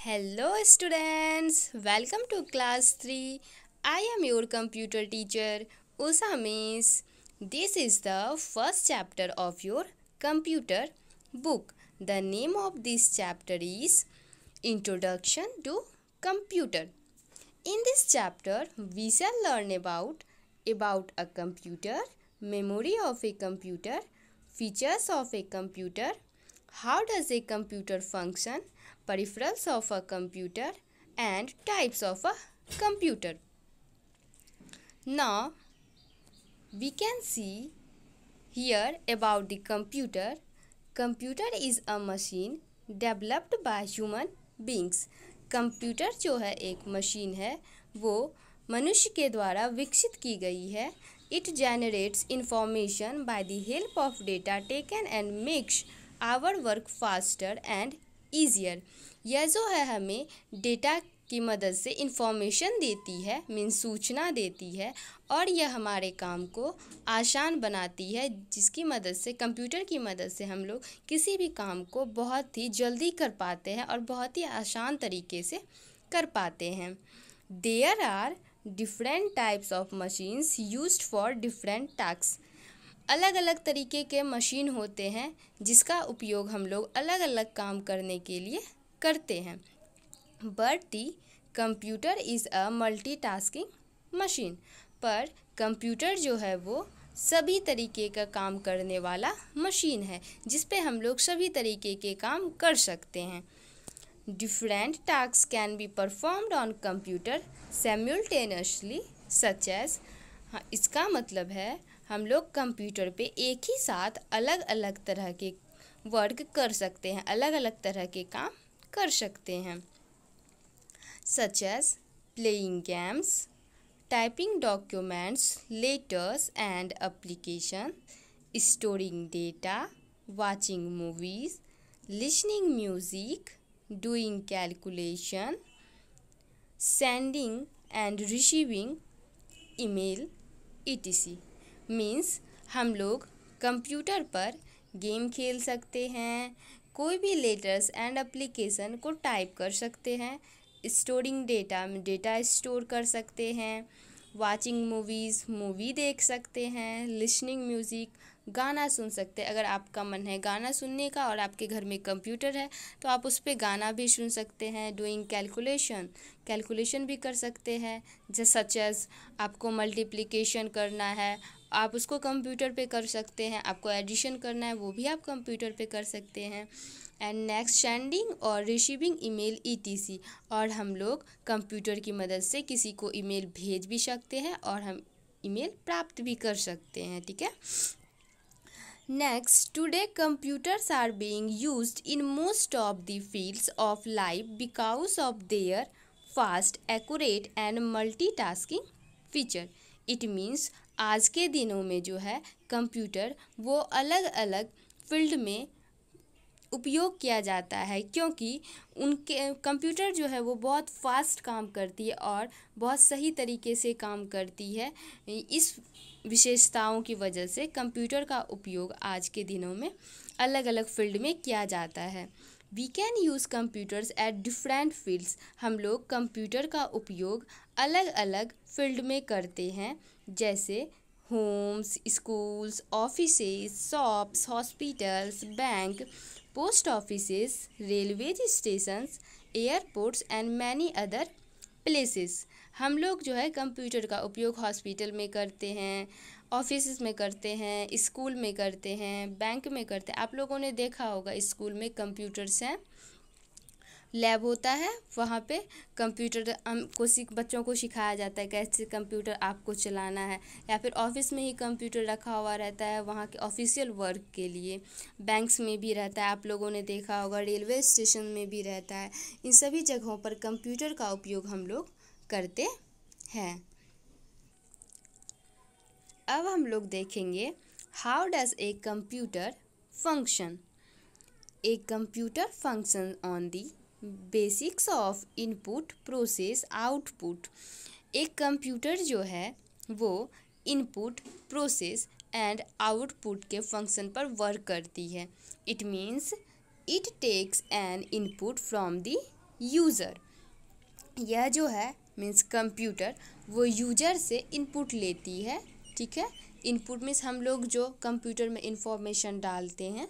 Hello students, welcome to class 3. I am your computer teacher Usha Miss. This is the first chapter of your computer book. The name of this chapter is Introduction to Computer. In this chapter we shall learn about a computer, memory of a computer, features of a computer, how does a computer function, peripherals of a computer, and types of a computer. Now we can see here about the computer. Computer is a machine developed by human beings. Computer जो है एक machine है वो मनुष्य के द्वारा विकसित की गई है. It generates information by the help of data taken and makes our work faster and easier. यह जो है हमें डेटा की मदद से इंफॉर्मेशन देती है, मीन्स सूचना देती है, और यह हमारे काम को आसान बनाती है, जिसकी मदद से कंप्यूटर की मदद से हम लोग किसी भी काम को बहुत ही जल्दी कर पाते हैं और बहुत ही आसान तरीके से कर पाते हैं. There are different types of machines used for different task. अलग अलग तरीके के मशीन होते हैं जिसका उपयोग हम लोग अलग अलग काम करने के लिए करते हैं. But the computer is a multitasking machine. पर कंप्यूटर जो है वो सभी तरीके का काम करने वाला मशीन है जिस पे हम लोग सभी तरीके के काम कर सकते हैं. Different task can be performed on computer simultaneously such as. इसका मतलब है हम लोग कंप्यूटर पे एक ही साथ अलग अलग तरह के वर्क कर सकते हैं, अलग अलग तरह के काम कर सकते हैं. Such as playing games, typing documents, letters and application, storing data, watching movies, listening music, doing calculation, sending and receiving email etc. Means हम लोग कंप्यूटर पर गेम खेल सकते हैं, कोई भी लेटर्स एंड एप्लीकेशन को टाइप कर सकते हैं, स्टोरिंग डेटा में डेटा स्टोर कर सकते हैं, वाचिंग मूवीज़ मूवी देख सकते हैं, लिसनिंग म्यूज़िक गाना सुन सकते हैं. अगर आपका मन है गाना सुनने का और आपके घर में कंप्यूटर है तो आप उस पर गाना भी सुन सकते हैं. डूइंग कैलकुलेशन भी कर सकते हैं. जैसे सच एज आपको मल्टीप्लिकेशन करना है आप उसको कंप्यूटर पे कर सकते हैं, आपको एडिशन करना है वो भी आप कंप्यूटर पे कर सकते हैं. एंड नेक्स्ट सेंडिंग और रिसीविंग ईमेल etc. और हम लोग कंप्यूटर की मदद से किसी को ईमेल भेज भी सकते हैं और हम ईमेल प्राप्त भी कर सकते हैं. ठीक है. Next, today computers are being used in most of the fields of life because of their fast, accurate and multitasking feature. It means आज के दिनों में जो है कंप्यूटर वो अलग अलग फील्ड में उपयोग किया जाता है क्योंकि उनके कंप्यूटर जो है वो बहुत फास्ट काम करती है और बहुत सही तरीके से काम करती है. इस विशेषताओं की वजह से कंप्यूटर का उपयोग आज के दिनों में अलग अलग फील्ड में किया जाता है. We can use computers at different fields. हम लोग कंप्यूटर का उपयोग अलग अलग फील्ड में करते हैं जैसे homes, schools, offices, shops, hospitals, bank, post offices, railway stations, airports and many other places. हम लोग जो है कंप्यूटर का उपयोग हॉस्पिटल में करते हैं, ऑफिस में करते हैं, स्कूल में करते हैं, बैंक में करते हैं. आप लोगों ने देखा होगा स्कूल में कंप्यूटर्स हैं, लैब होता है, वहाँ पे कंप्यूटर हमको बच्चों को सिखाया जाता है कैसे कंप्यूटर आपको चलाना है. या फिर ऑफिस में ही कंप्यूटर रखा हुआ रहता है वहाँ के ऑफिशियल वर्क के लिए. बैंक्स में भी रहता है, आप लोगों ने देखा होगा, रेलवे स्टेशन में भी रहता है. इन सभी जगहों पर कंप्यूटर का उपयोग हम लोग करते हैं. अब हम लोग देखेंगे how does a computer function. A computer function on the basics of input process output. एक कंप्यूटर जो है वो इनपुट प्रोसेस एंड आउटपुट के फंक्शन पर वर्क करती है. It means it takes an input from the user. यह जो है मीन्स कंप्यूटर वो यूजर से इनपुट लेती है, ठीक है। इनपुट मीन्स हम लोग जो कंप्यूटर में इंफॉर्मेशन डालते हैं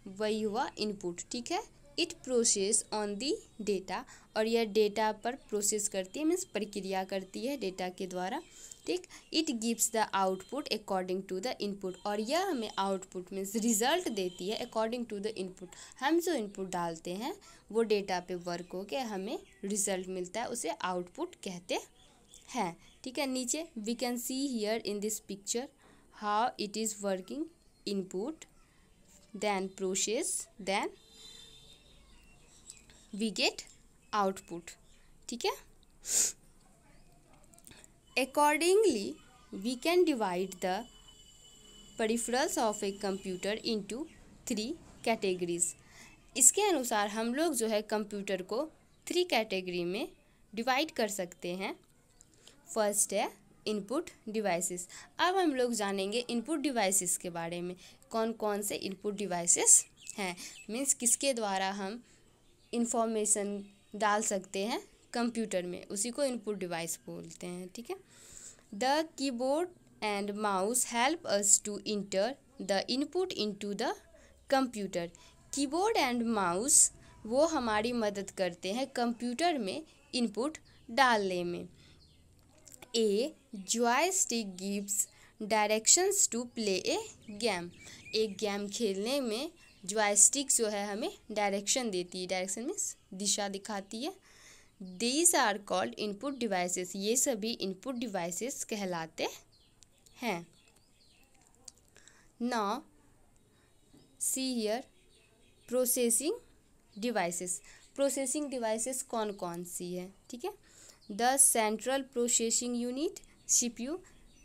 वही हुआ इनपुट, ठीक है। It process on the data, और यह डेटा पर प्रोसेस करती है मीन्स प्रक्रिया करती है डेटा के द्वारा, ठीक। It gives the output according to the input, और यह हमें आउटपुट मीन्स रिजल्ट देती है अकॉर्डिंग टू द इनपुट। हम जो इनपुट डालते हैं वो डेटा पे वर्क होकर हमें रिजल्ट मिलता है, उसे आउटपुट कहते हैं, ठीक है। नीचे we can see here in this picture how it is working, input then process, then we get output, ठीक है। Accordingly we can divide the peripherals of a computer into 3 categories। इसके अनुसार हम लोग जो है कंप्यूटर को 3 कैटेगरी में डिवाइड कर सकते हैं। फर्स्ट है इनपुट डिवाइसेस। अब हम लोग जानेंगे इनपुट डिवाइसेस के बारे में, कौन कौन से इनपुट डिवाइसेस हैं, मीन्स किसके द्वारा हम इंफॉर्मेशन डाल सकते हैं कंप्यूटर में, उसी को इनपुट डिवाइस बोलते हैं, ठीक है। The keyboard and mouse help us to enter the input into the computer. Keyboard and mouse वो हमारी मदद करते हैं कंप्यूटर में इनपुट डालने में। A joystick gives directions to play a game. एक गेम खेलने में जॉयस्टिक जो है हमें डायरेक्शन देती है, डायरेक्शन मीन्स दिशा दिखाती है। These are called input devices, ये सभी इनपुट डिवाइसेस कहलाते हैं। Now see here processing devices. Processing devices कौन कौन सी है, ठीक है। The central processing unit CPU,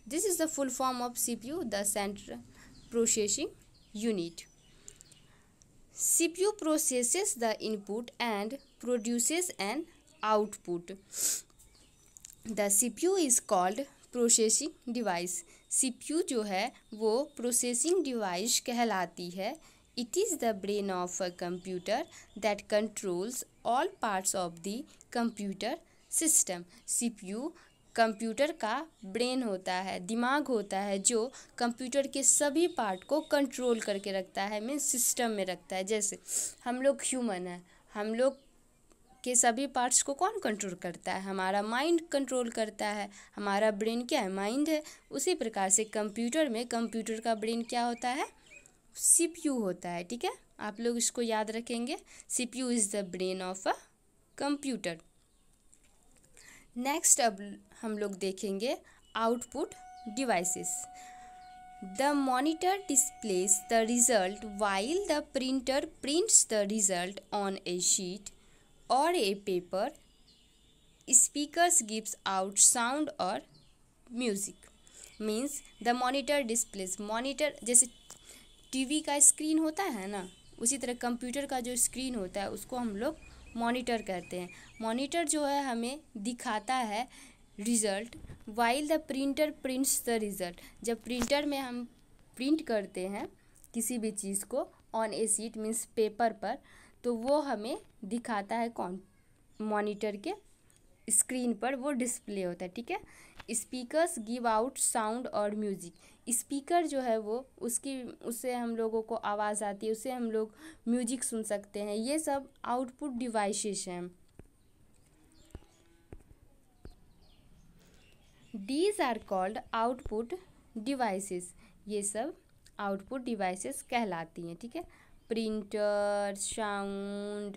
this is the full form of CPU, the central processing unit. CPU processes the input and produces an output. The CPU is called processing device. CPU जो है वो processing device कहलाती है। It is the brain of a computer that controls all parts of the computer system. CPU computer का brain होता है, दिमाग होता है, जो कंप्यूटर के सभी पार्ट को कंट्रोल करके रखता है, मीन्स सिस्टम में रखता है। जैसे हम लोग ह्यूमन हैं, हम लोग के सभी पार्ट्स को कौन कंट्रोल करता है, हमारा माइंड कंट्रोल करता है। हमारा ब्रेन क्या है, माइंड है। उसी प्रकार से कंप्यूटर में कंप्यूटर का ब्रेन क्या होता है, CPU होता है, ठीक है। आप लोग इसको याद रखेंगे, CPU is the brain of a computer. Next अब हम लोग देखेंगे output devices. The monitor displays the result while the printer prints the result on a sheet और a paper. Speakers gives out sound और music. Means the monitor displays, monitor जैसे TV का screen होता है ना, उसी तरह कंप्यूटर का जो स्क्रीन होता है उसको हम लोग मॉनिटर कहते हैं। मॉनिटर जो है हमें दिखाता है result, while the printer prints the result. जब प्रिंटर में हम प्रिंट करते हैं किसी भी चीज़ को on a sheet means paper पर, तो वो हमें दिखाता है कौन, मॉनिटर के स्क्रीन पर वो डिस्प्ले होता है, ठीक है। स्पीकर्स गिव आउट साउंड और म्यूज़िक। स्पीकर जो है वो उससे हम लोगों को आवाज़ आती है, उससे हम लोग म्यूजिक सुन सकते हैं। ये सब आउटपुट डिवाइसेस हैं। These are called output devices. ये सब आउटपुट डिवाइसेस कहलाती हैं, ठीक है। प्रिंटर, साउंड,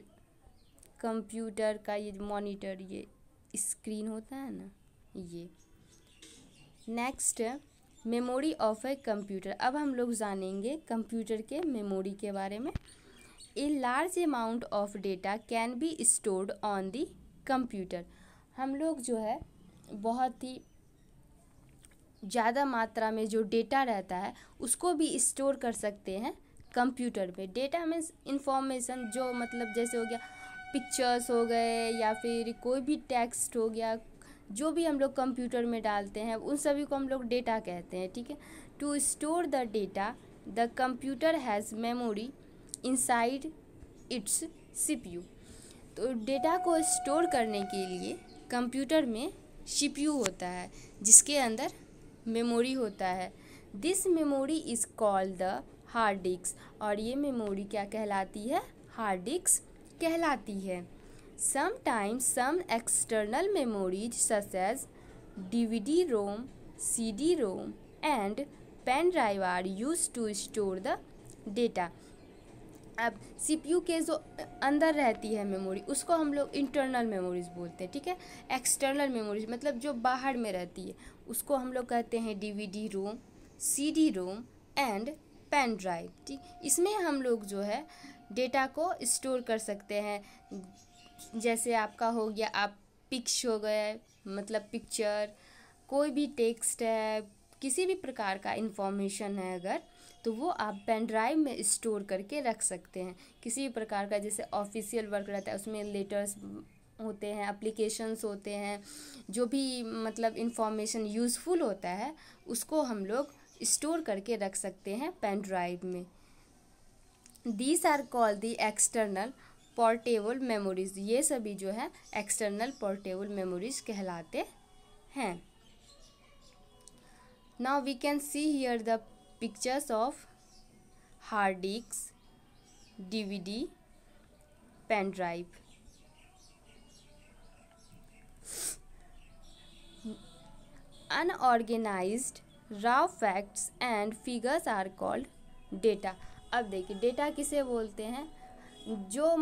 कंप्यूटर का ये मॉनिटर, ये स्क्रीन होता है ना, ये। Next memory of a computer. अब हम लोग जानेंगे कंप्यूटर के मेमोरी के बारे में। A large amount of data can be stored on the computer. हम लोग जो है बहुत ही ज़्यादा मात्रा में जो डेटा रहता है उसको भी स्टोर कर सकते हैं कंप्यूटर पे। डेटा मीन्स इंफॉर्मेशन, जो मतलब जैसे हो गया पिक्चर्स हो गए या फिर कोई भी टेक्स्ट हो गया, जो भी हम लोग कंप्यूटर में डालते हैं उन सभी को हम लोग डेटा कहते हैं, ठीक है। To store the data the computer has memory inside its CPU। तो डेटा को स्टोर करने के लिए कंप्यूटर में CPU होता है जिसके अंदर मेमोरी होता है। This memory is called the hard disk, और ये मेमोरी क्या कहलाती है? हार्ड डिस्क कहलाती है। Sometimes some external memories such as DVD ROM, CD ROM and pen drive are use to store the data. अब CPU के जो अंदर रहती है मेमोरी उसको हम लोग इंटरनल मेमोरीज बोलते हैं, ठीक है। एक्सटर्नल मेमोरीज मतलब जो बाहर में रहती है उसको हम लोग कहते हैं DVD ROM, CD ROM and pen drive, ठीक। इसमें हम लोग जो है डेटा को स्टोर कर सकते हैं। जैसे आपका हो गया, आप पिक्स हो गए मतलब पिक्चर, कोई भी टेक्स्ट है, किसी भी प्रकार का इंफॉर्मेशन है अगर, तो वो आप पेन ड्राइव में स्टोर करके रख सकते हैं। किसी भी प्रकार का जैसे ऑफिशियल वर्क रहता है उसमें लेटर्स होते हैं, एप्लीकेशंस होते हैं, जो भी मतलब इंफॉर्मेशन यूज़फुल होता है उसको हम लोग स्टोर करके रख सकते हैं पेन ड्राइव में। These are called the external portable memories. ये सभी जो है एक्सटर्नल पोर्टेबल मेमोरीज कहलाते हैं। Now we can see here the pictures of hard disk, DVD, pen drive. Unorganized raw facts and figures are called data। अब देखिए data किसे बोलते हैं? जो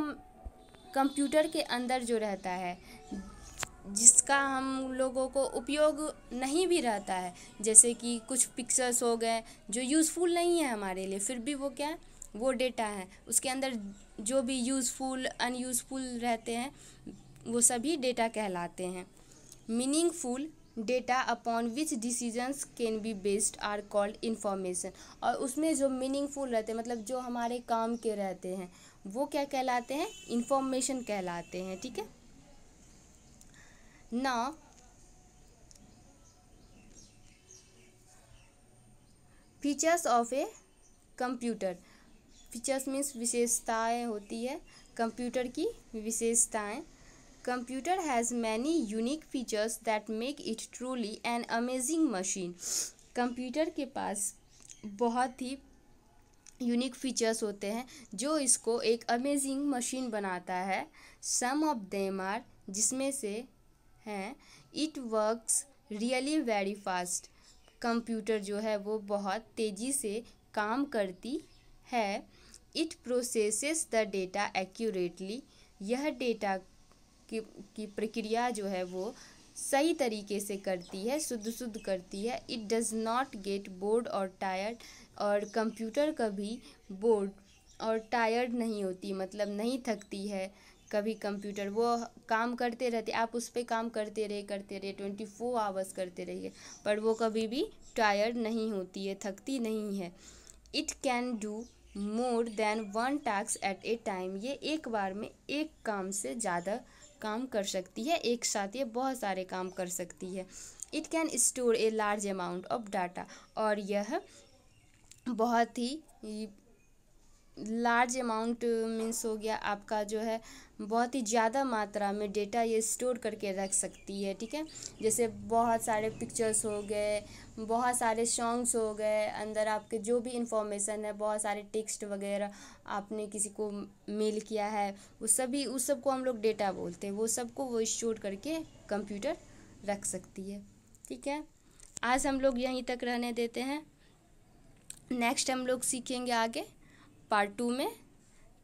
कंप्यूटर के अंदर जो रहता है जिसका हम लोगों को उपयोग नहीं भी रहता है, जैसे कि कुछ पिक्चर्स हो गए जो यूज़फुल नहीं है हमारे लिए, फिर भी वो क्या है? वो डेटा है। उसके अंदर जो भी यूज़फुल अनयूज़फुल रहते हैं वो सभी डेटा कहलाते हैं। Meaningful data upon which decisions can be based are called information. और उसमें जो मीनिंगफुल रहते हैं मतलब जो हमारे काम के रहते हैं वो क्या कहलाते हैं? इंफॉर्मेशन कहलाते हैं, ठीक है। Now features of a computer. Features means विशेषताएं होती है कंप्यूटर की, विशेषताएं। Computer has many unique features that make it truly an amazing machine। Computer के पास बहुत ही यूनिक फीचर्स होते हैं जो इसको एक अमेजिंग मशीन बनाता है। सम ऑफ देम आर, जिसमें से हैं, it works really very fast. Computer जो है वो बहुत तेज़ी से काम करती है। It processes the data accurately. यह डेटा की प्रक्रिया जो है वो सही तरीके से करती है, शुद्ध करती है। It does not get bored और टायर्ड। और कंप्यूटर कभी बोर्ड और टायर्ड नहीं होती, मतलब नहीं थकती है कभी। कंप्यूटर वो काम करते रहते, आप उस पर काम करते रहे 24 आवर्स करते रहिए, पर वो कभी भी टायर्ड नहीं होती है, थकती नहीं है। It can do more than one task at A time. ये एक बार में एक काम से ज़्यादा काम कर सकती है, एक साथ ये बहुत सारे काम कर सकती है। It can store a large amount of data. और यह बहुत ही लार्ज अमाउंट मीन्स हो गया आपका जो है बहुत ही ज़्यादा मात्रा में डेटा ये स्टोर करके रख सकती है, ठीक है। जैसे बहुत सारे पिक्चर्स हो गए, बहुत सारे सॉन्ग्स हो गए, अंदर आपके जो भी इंफॉर्मेशन है, बहुत सारे टेक्स्ट वगैरह आपने किसी को मेल किया है, उस सबको हम लोग डेटा बोलते हैं। वो सबको वो स्टोर करके कंप्यूटर रख सकती है, ठीक है। आज हम लोग यहीं तक रहने देते हैं। नेक्स्ट हम लोग सीखेंगे आगे पार्ट 2 में।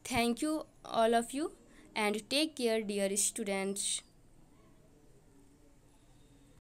Thank you all of you and take care dear students।